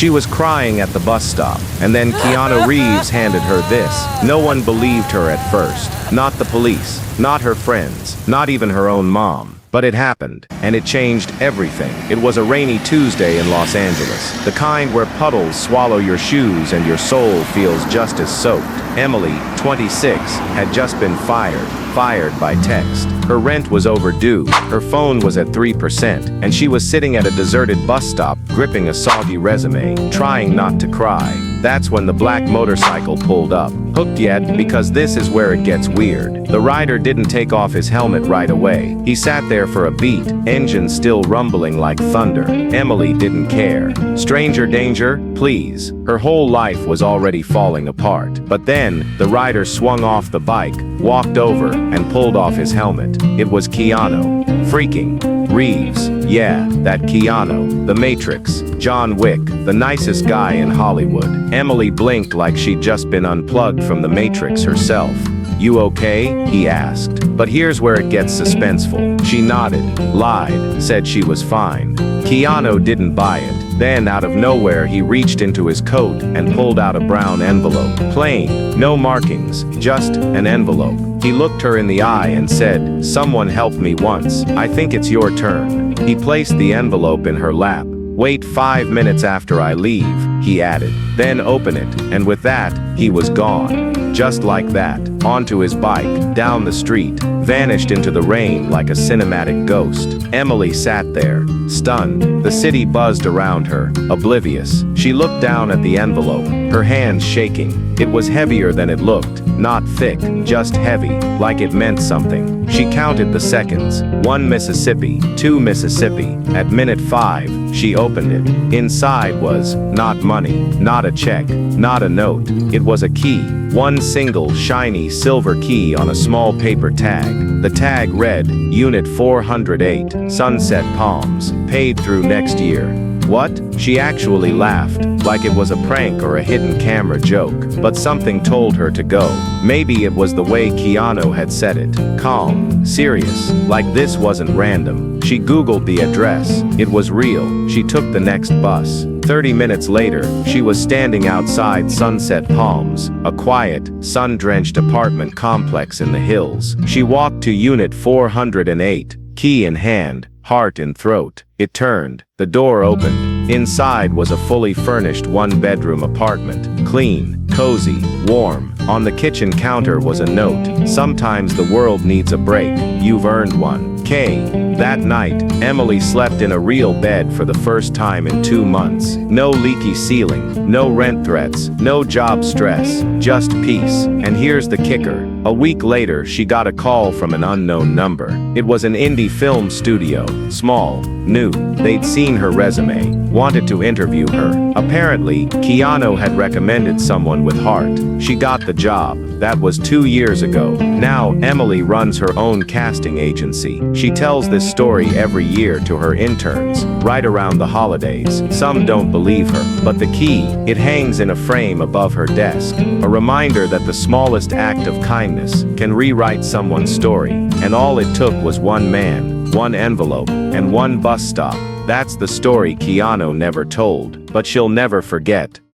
She was crying at the bus stop, and then Keanu Reeves handed her this. No one believed her at first. Not the police, not her friends, not even her own mom. But it happened, and it changed everything. It was a rainy Tuesday in Los Angeles, the kind where puddles swallow your shoes and your soul feels just as soaked. Emily, 26, had just been fired by text. Her rent was overdue, her phone was at 3%, and she was sitting at a deserted bus stop gripping a soggy resume, trying not to cry. That's when the black motorcycle pulled up. Hooked yet? Because this is where it gets weird. The rider didn't take off his helmet right away. He sat there for a beat, engine still rumbling like thunder. Emily didn't care. Stranger danger? Please. Her whole life was already falling apart. But then, the rider swung off the bike, walked over, and pulled off his helmet. It was Keanu. Freaking Reeves. Yeah, that Keanu. The Matrix. John Wick. The nicest guy in Hollywood. Emily blinked like she'd just been unplugged from the Matrix herself. "You okay?" he asked. But here's where it gets suspenseful. She nodded, lied, said she was fine. Keanu didn't buy it. Then, out of nowhere, he reached into his coat and pulled out a brown envelope. Plain, no markings, just an envelope. He looked her in the eye and said, "Someone helped me once. I think it's your turn." He placed the envelope in her lap. "Wait 5 minutes after I leave," he added. "Then open it." And with that, he was gone. Just like that, onto his bike, down the street, vanished into the rain like a cinematic ghost. Emily sat there, stunned. The city buzzed around her, oblivious. She looked down at the envelope, her hands shaking. It was heavier than it looked, not thick, just heavy, like it meant something. She counted the seconds. 1 Mississippi, 2 Mississippi. At minute 5, she opened it. Inside was not money, not a check, not a note. It was a key. One single, shiny, silver key on a small paper tag. The tag read, Unit 408, Sunset Palms, paid through next year. What? She actually laughed, like it was a prank or a hidden camera joke. But something told her to go. Maybe it was the way Keanu had said it. Calm, serious, like this wasn't random. She Googled the address. It was real. She took the next bus. 30 minutes later, she was standing outside Sunset Palms, a quiet, sun-drenched apartment complex in the hills. She walked to Unit 408, key in hand, heart in throat. It turned. The door opened. Inside was a fully furnished one-bedroom apartment. Clean, cozy, warm. On the kitchen counter was a note. "Sometimes the world needs a break. You've earned one. K." That night, Emily slept in a real bed for the first time in 2 months. No leaky ceiling, no rent threats, no job stress, just peace. And here's the kicker. A week later, she got a call from an unknown number. It was an indie film studio, small, new. They'd seen her resume, wanted to interview her. Apparently, Keanu had recommended someone with heart. She got the job. That was 2 years ago. Now, Emily runs her own casting agency. She tells this story every year to her interns, right around the holidays. Some don't believe her. But the key, it hangs in a frame above her desk. A reminder that the smallest act of kindness can rewrite someone's story. And all it took was one man, one envelope, and one bus stop. That's the story Keanu never told, but she'll never forget.